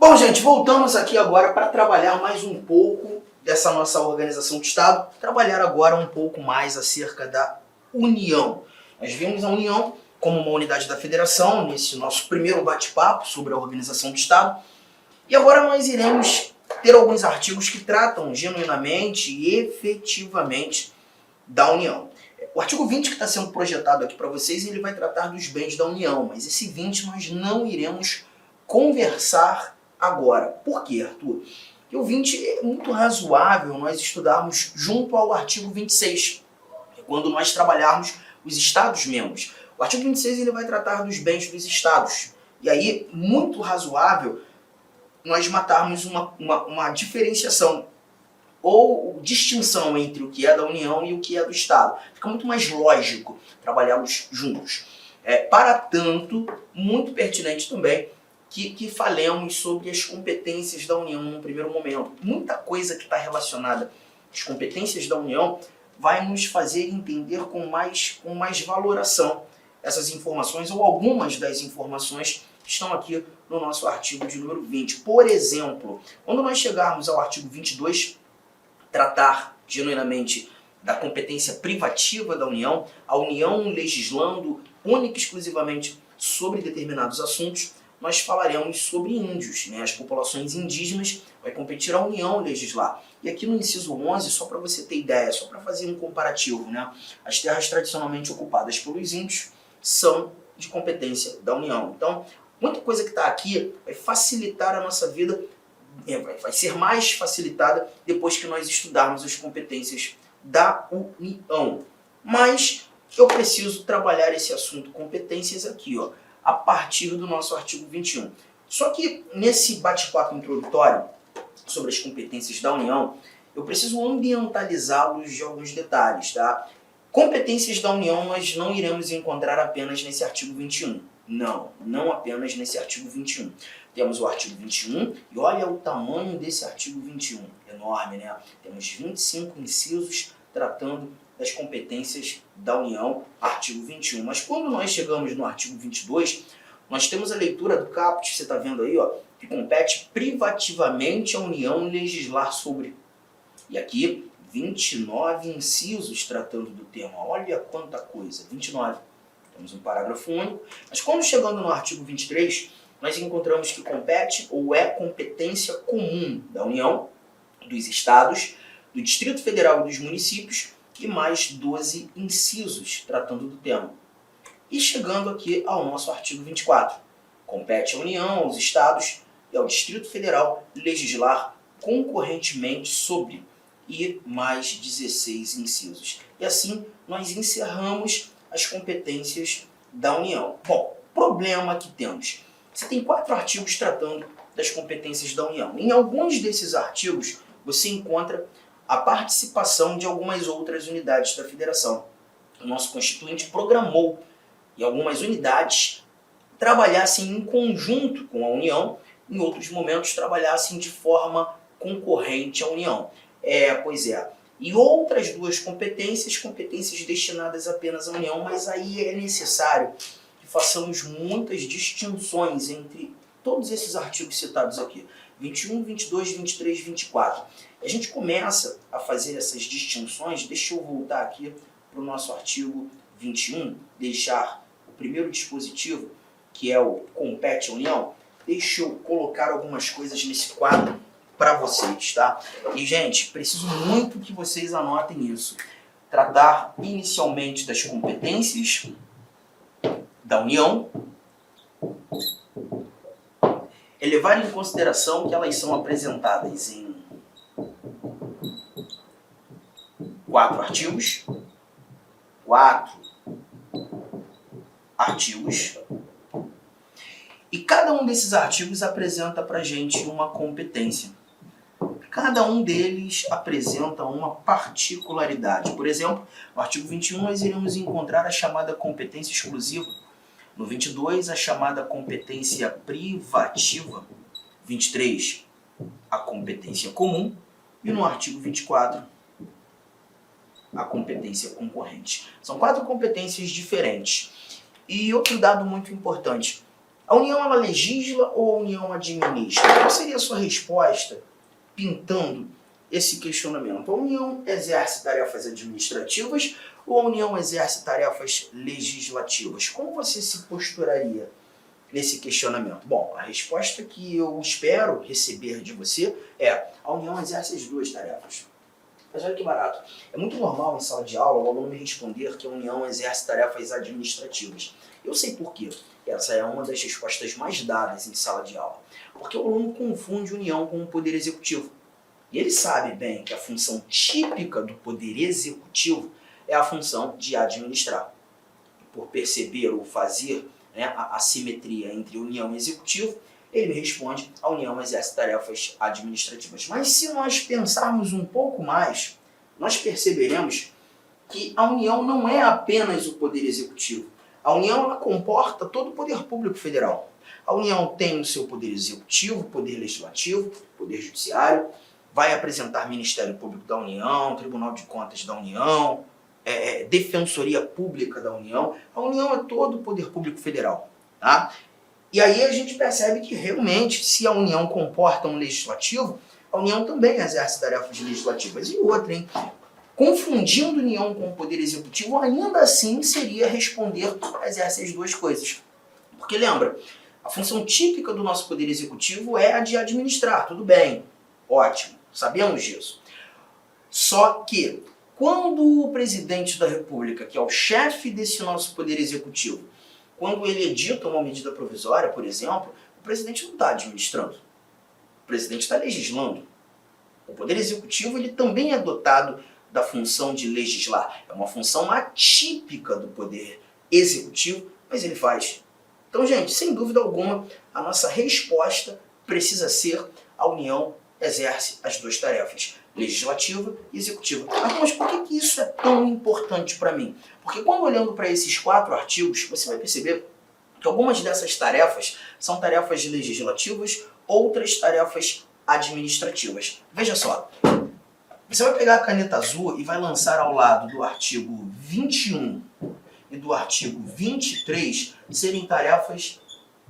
Bom, gente, voltamos aqui agora para trabalhar mais um pouco dessa nossa organização de Estado, trabalhar agora um pouco mais acerca da União. Nós vimos a União como uma unidade da Federação nesse nosso primeiro bate-papo sobre a organização do Estado, e agora nós iremos ter alguns artigos que tratam genuinamente e efetivamente da União. O artigo 20 que está sendo projetado aqui para vocês, ele vai tratar dos bens da União, mas esse 20 nós não iremos conversar agora. Por quê, Arthur? Porque o 20 é muito razoável nós estudarmos junto ao artigo 26, quando nós trabalharmos os Estados-membros. O artigo 26 ele vai tratar dos bens dos Estados. E aí, muito razoável nós matarmos uma diferenciação ou distinção entre o que é da União e o que é do Estado. Fica muito mais lógico trabalharmos juntos. Para tanto, muito pertinente também que falemos sobre as competências da União num primeiro momento. Muita coisa que está relacionada às competências da União vai nos fazer entender com mais valoração essas informações ou algumas das informações que estão aqui no nosso artigo de número 20. Por exemplo, quando nós chegarmos ao artigo 22, tratar genuinamente da competência privativa da União, a União legislando única e exclusivamente sobre determinados assuntos, nós falaremos sobre índios, né? As populações indígenas vai competir a União legislar. E aqui no inciso 11, só para você ter ideia, só para fazer um comparativo, né? As terras tradicionalmente ocupadas pelos índios são de competência da União. Então, muita coisa que está aqui vai facilitar a nossa vida, vai ser mais facilitada depois que nós estudarmos as competências da União. Mas eu preciso trabalhar esse assunto competências aqui, ó, a partir do nosso artigo 21. Só que nesse bate-papo introdutório sobre as competências da União, eu preciso ambientalizá-los de alguns detalhes, tá? Competências da União nós não iremos encontrar apenas nesse artigo 21. Não apenas nesse artigo 21. Temos o artigo 21 e olha o tamanho desse artigo 21. Enorme, né? Temos 25 incisos tratando das competências da União, artigo 21. Mas quando nós chegamos no artigo 22, nós temos a leitura do caput, você está vendo aí, ó, que compete privativamente à União legislar sobre. E aqui, 29 incisos tratando do tema. Olha quanta coisa, 29. Temos um parágrafo único. Mas quando chegando no artigo 23, nós encontramos que compete ou é competência comum da União, dos Estados, do Distrito Federal e dos municípios, e mais 12 incisos tratando do tema. E chegando aqui ao nosso artigo 24. Compete à União, aos Estados e ao Distrito Federal legislar concorrentemente sobre, e mais 16 incisos. E assim nós encerramos as competências da União. Bom, problema que temos. Você tem 4 artigos tratando das competências da União. Em alguns desses artigos você encontra a participação de algumas outras unidades da Federação. O nosso Constituinte programou que algumas unidades trabalhassem em conjunto com a União, em outros momentos trabalhassem de forma concorrente à União. Pois é. E outras 2 competências destinadas apenas à União, mas aí é necessário que façamos muitas distinções entre todos esses artigos citados aqui. 21, 22, 23, 24. A gente começa a fazer essas distinções. Deixa eu voltar aqui para o nosso artigo 21, deixar o primeiro dispositivo, que é o compete à União. Deixa eu colocar algumas coisas nesse quadro para vocês, tá? E, gente, preciso muito que vocês anotem isso. Tratar inicialmente das competências da União, é levar em consideração que elas são apresentadas em 4 artigos. 4 artigos. E cada um desses artigos apresenta para a gente uma competência. Cada um deles apresenta uma particularidade. Por exemplo, no artigo 21 nós iremos encontrar a chamada competência exclusiva. No 22, a chamada competência privativa. 23, a competência comum. E no artigo 24, a competência concorrente. São 4 competências diferentes. E outro dado muito importante. A União, ela legisla ou a União administra? Qual seria a sua resposta pintando esse questionamento? A União exerce tarefas administrativas ou a União exerce tarefas legislativas? Como você se posturaria nesse questionamento? Bom, a resposta que eu espero receber de você é: a União exerce as duas tarefas. Mas olha que barato. É muito normal em sala de aula o aluno me responder que a União exerce tarefas administrativas. Eu sei por quê. Essa é uma das respostas mais dadas em sala de aula. Porque o aluno confunde União com o Poder Executivo. E ele sabe bem que a função típica do Poder Executivo é a função de administrar. Por perceber ou fazer, né, a assimetria entre União e Executivo, ele me responde: a União exerce tarefas administrativas. Mas se nós pensarmos um pouco mais, nós perceberemos que a União não é apenas o Poder Executivo. A União, ela comporta todo o Poder Público Federal. A União tem o seu Poder Executivo, Poder Legislativo, Poder Judiciário, vai apresentar Ministério Público da União, Tribunal de Contas da União, Defensoria Pública da União. A União é todo o Poder Público Federal, tá? E aí a gente percebe que realmente, se a União comporta um legislativo, a União também exerce tarefas legislativas. E outra, hein? Confundindo União com o Poder Executivo, ainda assim seria responder: exerce as duas coisas. Porque lembra, a função típica do nosso Poder Executivo é a de administrar, tudo bem, ótimo, sabemos disso. Só que, quando o presidente da República, que é o chefe desse nosso Poder Executivo, quando ele edita uma medida provisória, por exemplo, o presidente não está administrando. O presidente está legislando. O Poder Executivo, ele também é dotado da função de legislar. É uma função atípica do Poder Executivo, mas ele faz. Então, gente, sem dúvida alguma, a nossa resposta precisa ser: a União exerce as duas tarefas, legislativa e executiva. Mas por que isso é tão importante para mim? Porque quando olhando para esses 4 artigos, você vai perceber que algumas dessas tarefas são tarefas legislativas, outras tarefas administrativas. Veja só, você vai pegar a caneta azul e vai lançar ao lado do artigo 21 e do artigo 23 serem tarefas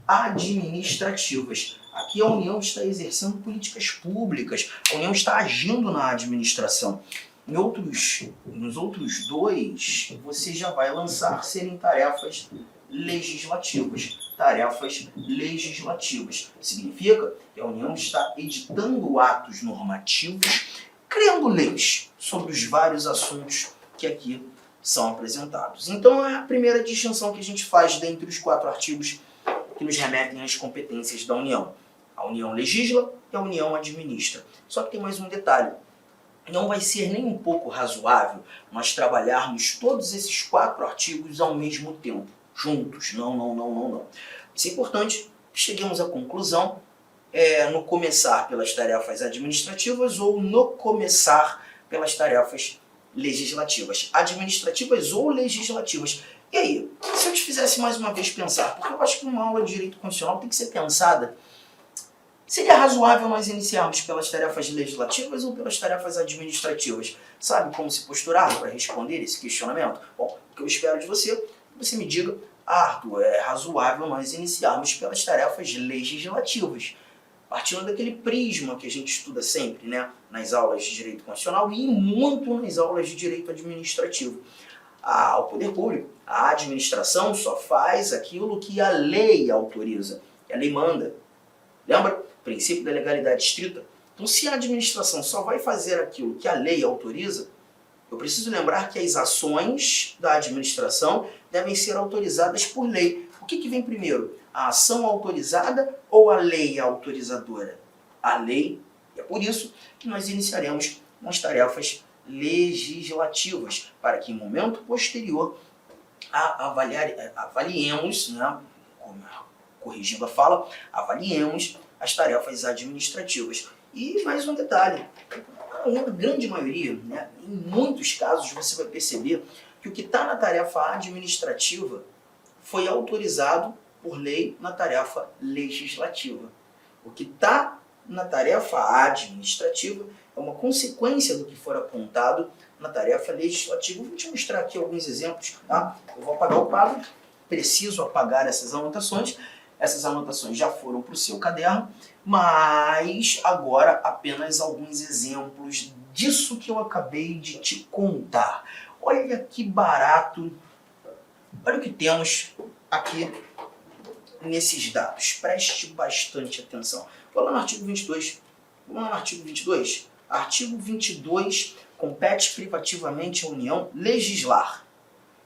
administrativas. Aqui a União está exercendo políticas públicas, a União está agindo na administração. Nos outros 2, você já vai lançar serem tarefas legislativas. Tarefas legislativas. Significa que a União está editando atos normativos, criando leis sobre os vários assuntos que aqui são apresentados. Então é a primeira distinção que a gente faz dentre os 4 artigos que nos remetem às competências da União. A União legisla e a União administra. Só que tem mais um detalhe. Não vai ser nem um pouco razoável nós trabalharmos todos esses 4 artigos ao mesmo tempo, juntos. Não. Isso é importante que cheguemos à conclusão no começar pelas tarefas administrativas ou no começar pelas tarefas legislativas. Administrativas ou legislativas. E aí, se eu te fizesse mais uma vez pensar, porque eu acho que uma aula de direito constitucional tem que ser pensada, seria razoável nós iniciarmos pelas tarefas legislativas ou pelas tarefas administrativas? Sabe como se posturar para responder esse questionamento? Bom, o que eu espero de você, que você me diga: Arthur, é razoável nós iniciarmos pelas tarefas legislativas. Partindo daquele prisma que a gente estuda sempre, né, nas aulas de direito constitucional e muito nas aulas de direito administrativo. O poder público, a administração só faz aquilo que a lei autoriza, que a lei manda. Lembra? Princípio da legalidade estrita. Então, se a administração só vai fazer aquilo que a lei autoriza, eu preciso lembrar que as ações da administração devem ser autorizadas por lei. O que vem primeiro? A ação autorizada ou a lei autorizadora? A lei. E é por isso que nós iniciaremos nas tarefas legislativas, para que em momento posterior avaliemos, né, corrigindo a fala, avaliemos as tarefas administrativas. E mais um detalhe, na grande maioria, né, em muitos casos você vai perceber que o que está na tarefa administrativa foi autorizado por lei na tarefa legislativa. O que está na tarefa administrativa é uma consequência do que for apontado na tarefa legislativa. Eu vou te mostrar aqui alguns exemplos, tá? Eu vou apagar o quadro, preciso apagar essas anotações, Essas anotações já foram para o seu caderno, mas agora apenas alguns exemplos disso que eu acabei de te contar. Olha que barato, olha o que temos aqui nesses dados. Preste bastante atenção. Vou lá no artigo 22. Vamos lá no artigo 22. Artigo 22, compete privativamente à União legislar.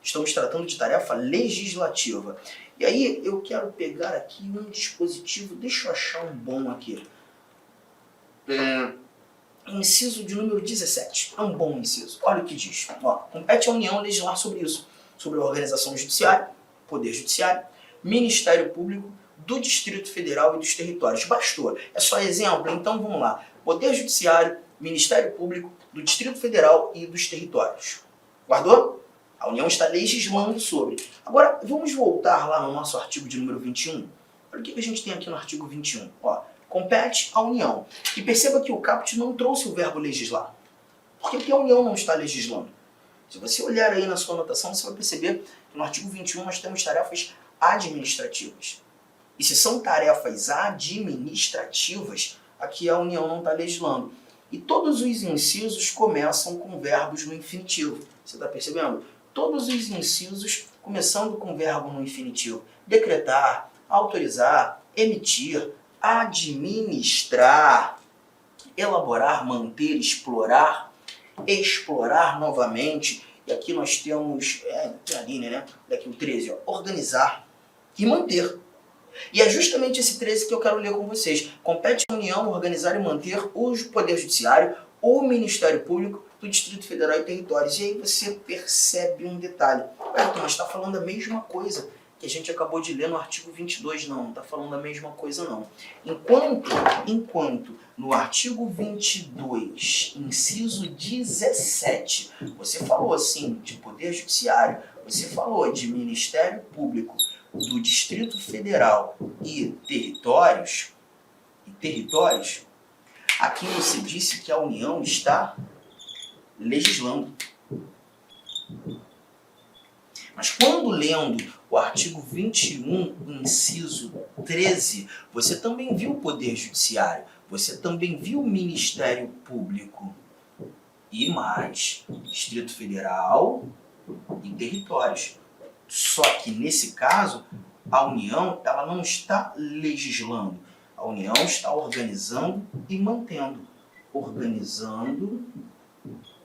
Estamos tratando de tarefa legislativa. E aí eu quero pegar aqui um dispositivo, deixa eu achar um bom aqui. Inciso de número 17. É um bom inciso. Olha o que diz. Ó, compete à União legislar sobre isso. Sobre a organização judiciária, Poder Judiciário, Ministério Público, do Distrito Federal e dos territórios. Bastou. É só exemplo? Então vamos lá. Poder Judiciário, Ministério Público, do Distrito Federal e dos territórios. Guardou? A União está legislando sobre. Agora, vamos voltar lá no nosso artigo de número 21. Olha o que a gente tem aqui no artigo 21. Ó, compete à União. E perceba que o caput não trouxe o verbo legislar. Por que a União não está legislando? Se você olhar aí na sua anotação, você vai perceber que no artigo 21 nós temos tarefas administrativas. E se são tarefas administrativas, aqui a União não está legislando. E todos os incisos começam com verbos no infinitivo. Você está percebendo? Todos os incisos começando com verbo no infinitivo. Decretar, autorizar, emitir, administrar, elaborar, manter, explorar, explorar novamente. E aqui nós temos, a linha, né? Daqui o 13, ó, organizar e manter. E é justamente esse 13 que eu quero ler com vocês. Compete à União organizar e manter o Poder Judiciário, o Ministério Público do Distrito Federal e Territórios. E aí você percebe um detalhe. Mas está falando a mesma coisa que a gente acabou de ler no artigo 22. Não está falando a mesma coisa não. Enquanto no artigo 22, inciso 17, você falou assim de Poder Judiciário, você falou de Ministério Público do Distrito Federal e territórios, aqui você disse que a União está legislando. Mas quando lendo o artigo 21, inciso 13, você também viu o Poder Judiciário, você também viu o Ministério Público e mais Distrito Federal e territórios. Só que nesse caso, a União ela não está legislando. A União está organizando e mantendo. Organizando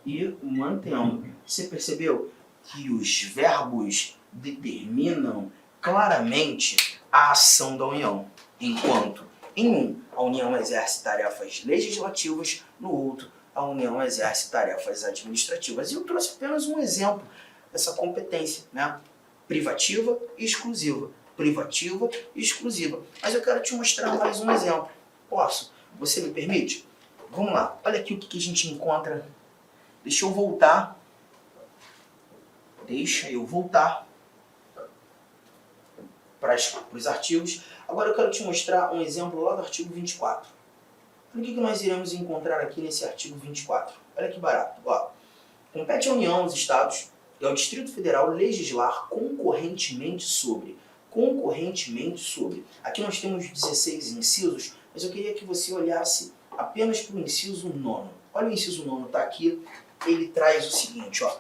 e mantendo. Você percebeu que os verbos determinam claramente a ação da União? Enquanto em um, a União exerce tarefas legislativas, no outro, a União exerce tarefas administrativas. E eu trouxe apenas um exemplo dessa competência, né? Privativa e exclusiva. Privativa e exclusiva. Mas eu quero te mostrar mais um exemplo. Posso? Você me permite? Vamos lá. Olha aqui o que a gente encontra. Deixa eu voltar para os artigos. Agora eu quero te mostrar um exemplo lá do artigo 24. Olha o que nós iremos encontrar aqui nesse artigo 24. Olha que barato. Ó, compete à União, aos Estados e ao Distrito Federal legislar concorrentemente sobre. Aqui nós temos 16 incisos, mas eu queria que você olhasse apenas para o inciso 9. Olha o inciso 9, está aqui. Ele traz o seguinte, ó.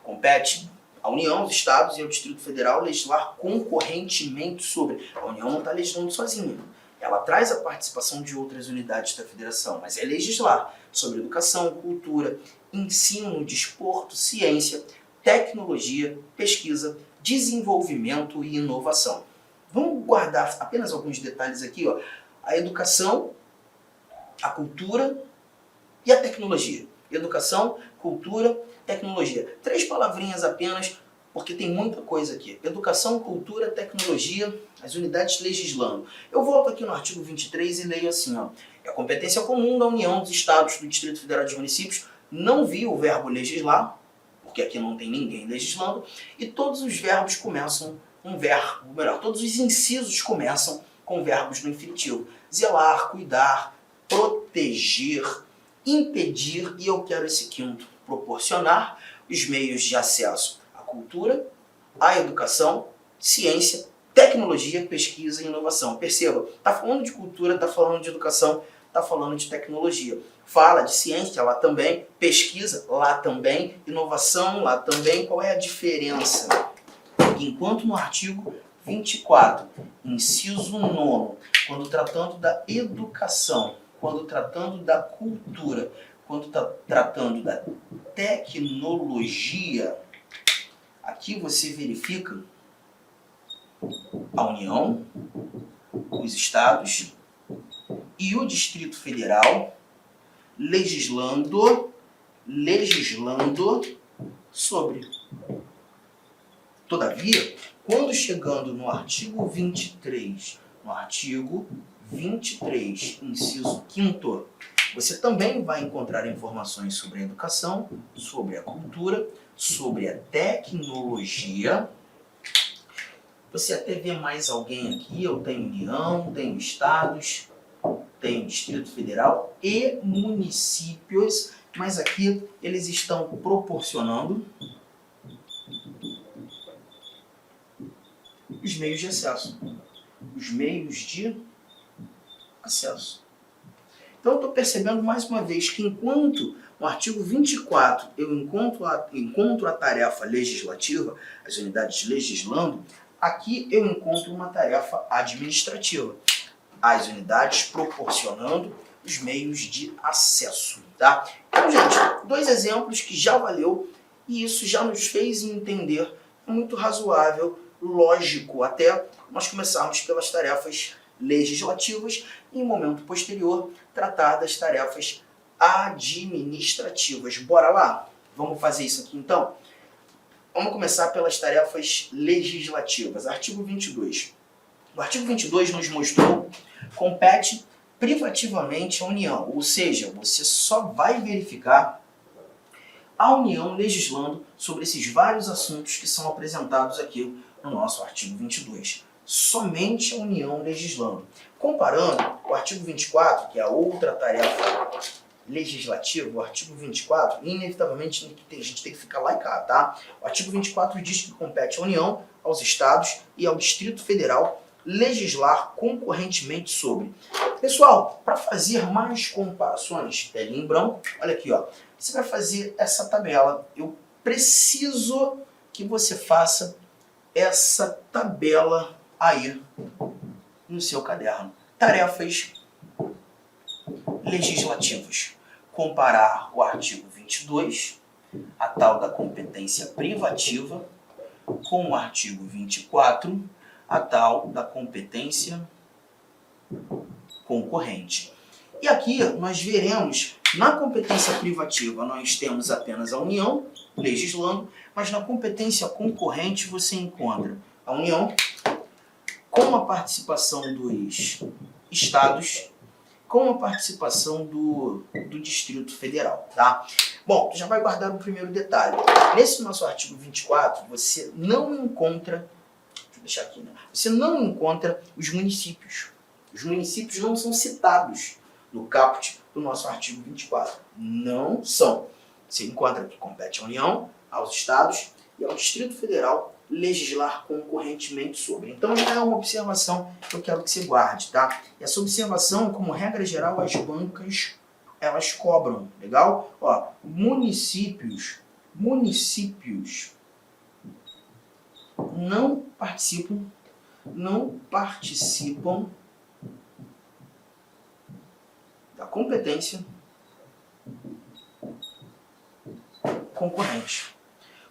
Compete à União, aos Estados e ao Distrito Federal legislar concorrentemente sobre. A União não está legislando sozinha. Ela traz a participação de outras unidades da Federação, mas é legislar sobre educação, cultura, ensino, desporto, ciência, tecnologia, pesquisa, desenvolvimento e inovação. Vamos guardar apenas alguns detalhes aqui, ó. A educação, a cultura e a tecnologia. Educação, cultura, tecnologia. 3 palavrinhas apenas, porque tem muita coisa aqui. Educação, cultura, tecnologia, as unidades legislando. Eu volto aqui no artigo 23 e leio assim, ó. É a competência comum da União, dos Estados, do Distrito Federal e dos municípios. Não vi o verbo legislar, porque aqui não tem ninguém legislando, e todos os verbos começam com verbo, melhor, todos os incisos começam com verbos no infinitivo. Zelar, cuidar, proteger, impedir, e eu quero esse quinto, proporcionar os meios de acesso à cultura, à educação, ciência, tecnologia, pesquisa e inovação. Perceba, está falando de cultura, está falando de educação, está falando de tecnologia. Fala de ciência lá também, pesquisa lá também, inovação lá também. Qual é a diferença? Enquanto no artigo 24, inciso 9, quando tratando da educação, quando tratando da cultura, quando tratando da tecnologia, aqui você verifica a União, os estados e o Distrito Federal legislando sobre. Todavia, quando chegando no artigo 23, inciso 5º, você também vai encontrar informações sobre a educação, sobre a cultura, sobre a tecnologia. Você até vê mais alguém aqui, eu tenho União, tenho estados, tenho Distrito Federal e municípios, mas aqui eles estão proporcionando os meios de acesso. Os meios de acesso. Então eu estou percebendo mais uma vez que enquanto no artigo 24 eu encontro a tarefa legislativa, as unidades legislando, aqui eu encontro uma tarefa administrativa. As unidades proporcionando os meios de acesso. Tá? Então, gente, 2 exemplos que já valeu e isso já nos fez entender muito razoável, lógico, até nós começarmos pelas tarefas legislativas e, em momento posterior, tratar das tarefas administrativas. Bora lá? Vamos fazer isso aqui então? Vamos começar pelas tarefas legislativas. Artigo 22. O artigo 22 nos mostrou compete privativamente a União, ou seja, você só vai verificar a União legislando sobre esses vários assuntos que são apresentados aqui no nosso artigo 22. Somente a União legislando. Comparando o artigo 24, que é a outra tarefa legislativa, o artigo 24, inevitavelmente a gente tem que ficar lá e cá, tá? O artigo 24 diz que compete à União, aos Estados e ao Distrito Federal legislar concorrentemente sobre. Pessoal, para fazer mais comparações, pegue em branco, olha aqui, ó. Você vai fazer essa tabela. Eu preciso que você faça essa tabela aí no seu caderno. Tarefas legislativas. Comparar o artigo 22, a tal da competência privativa, com o artigo 24, a tal da competência concorrente. E aqui nós veremos, na competência privativa nós temos apenas a União legislando, mas na competência concorrente você encontra a União com a participação dos estados, com a participação do Distrito Federal, tá? Bom, tu já vai guardar o primeiro detalhe. Nesse nosso artigo 24, você não encontra, deixa eu deixar aqui, né? Você não encontra os municípios. Os municípios não são citados no caput do nosso artigo 24. Não são. Você encontra que compete à União, aos estados e ao Distrito Federal legislar concorrentemente sobre. Então já é uma observação que eu quero que você guarde, tá? E essa observação, como regra geral, as bancas, elas cobram, legal? Ó, municípios não participam da competência concorrente.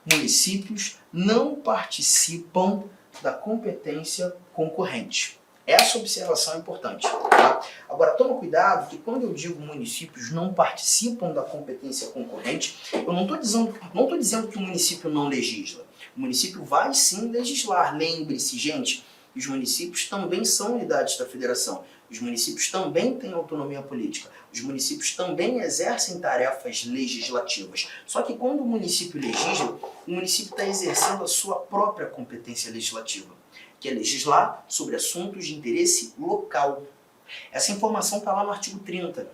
Municípios não participam da competência concorrente. Essa observação é importante. Tá? Agora, toma cuidado que quando eu digo municípios não participam da competência concorrente, eu não estou dizendo que o município não legisla. O município vai sim legislar. Lembre-se, gente, os municípios também são unidades da federação. Os municípios também têm autonomia política. Os municípios também exercem tarefas legislativas. Só que quando o município legisla, o município está exercendo a sua própria competência legislativa, que é legislar sobre assuntos de interesse local. Essa informação está lá no artigo 30.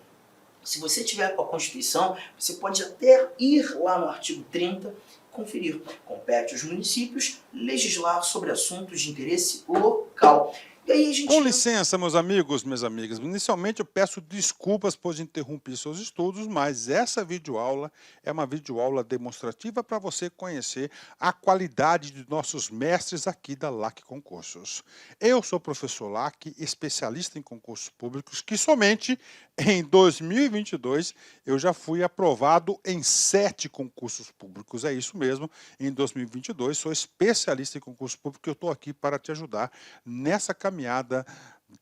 Se você tiver com a Constituição, você pode até ir lá no artigo 30, conferir. Compete aos municípios legislar sobre assuntos de interesse local. E aí a gente... Com licença, meus amigos, minhas amigas. Inicialmente eu peço desculpas por interromper seus estudos, mas essa videoaula é uma videoaula demonstrativa para você conhecer a qualidade de nossos mestres aqui da LAC Concursos. Eu sou o professor LAC, especialista em concursos públicos, que somente em 2022 eu já fui aprovado em 7 concursos públicos. É isso mesmo, em 2022 sou especialista em concurso público e eu estou aqui para te ajudar nessa caminhada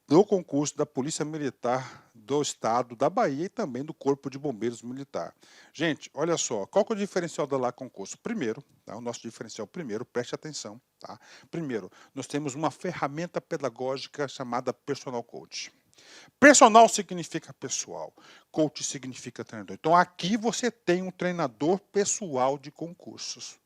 do concurso da Polícia Militar do Estado da Bahia e também do Corpo de Bombeiros Militar. Gente, olha só, qual que é o diferencial da LAC Concurso? Primeiro, tá, o nosso diferencial primeiro, preste atenção, tá? Primeiro, nós temos uma ferramenta pedagógica chamada Personal Coach. Personal significa pessoal, coach significa treinador. Então aqui você tem um treinador pessoal de concursos.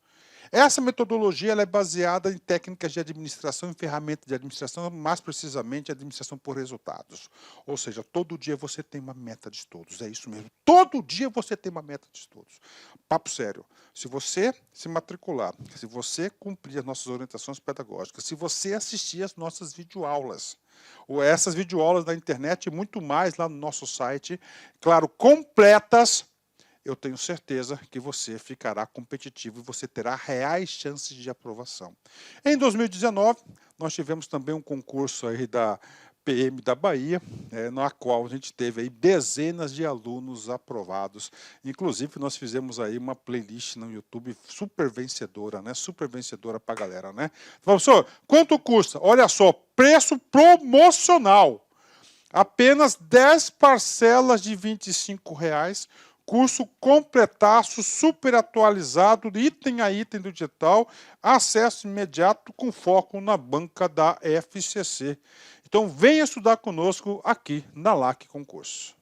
Essa metodologia ela é baseada em técnicas de administração e ferramentas de administração, mais precisamente administração por resultados. Ou seja, todo dia você tem uma meta de estudos, é isso mesmo. Todo dia você tem uma meta de estudos. Papo sério, se você se matricular, se você cumprir as nossas orientações pedagógicas, se você assistir às nossas videoaulas, ou essas videoaulas da internet e muito mais lá no nosso site, claro, completas, eu tenho certeza que você ficará competitivo e você terá reais chances de aprovação. Em 2019, nós tivemos também um concurso aí da PM da Bahia, na qual a gente teve aí dezenas de alunos aprovados. Inclusive, nós fizemos aí uma playlist no YouTube super vencedora, né? Super vencedora para a galera, né? Professor, quanto custa? Olha só, preço promocional. Apenas 10 parcelas de R$ 25,00. Curso completaço, super atualizado, item a item do digital, acesso imediato com foco na banca da FCC. Então venha estudar conosco aqui na LAC Concurso.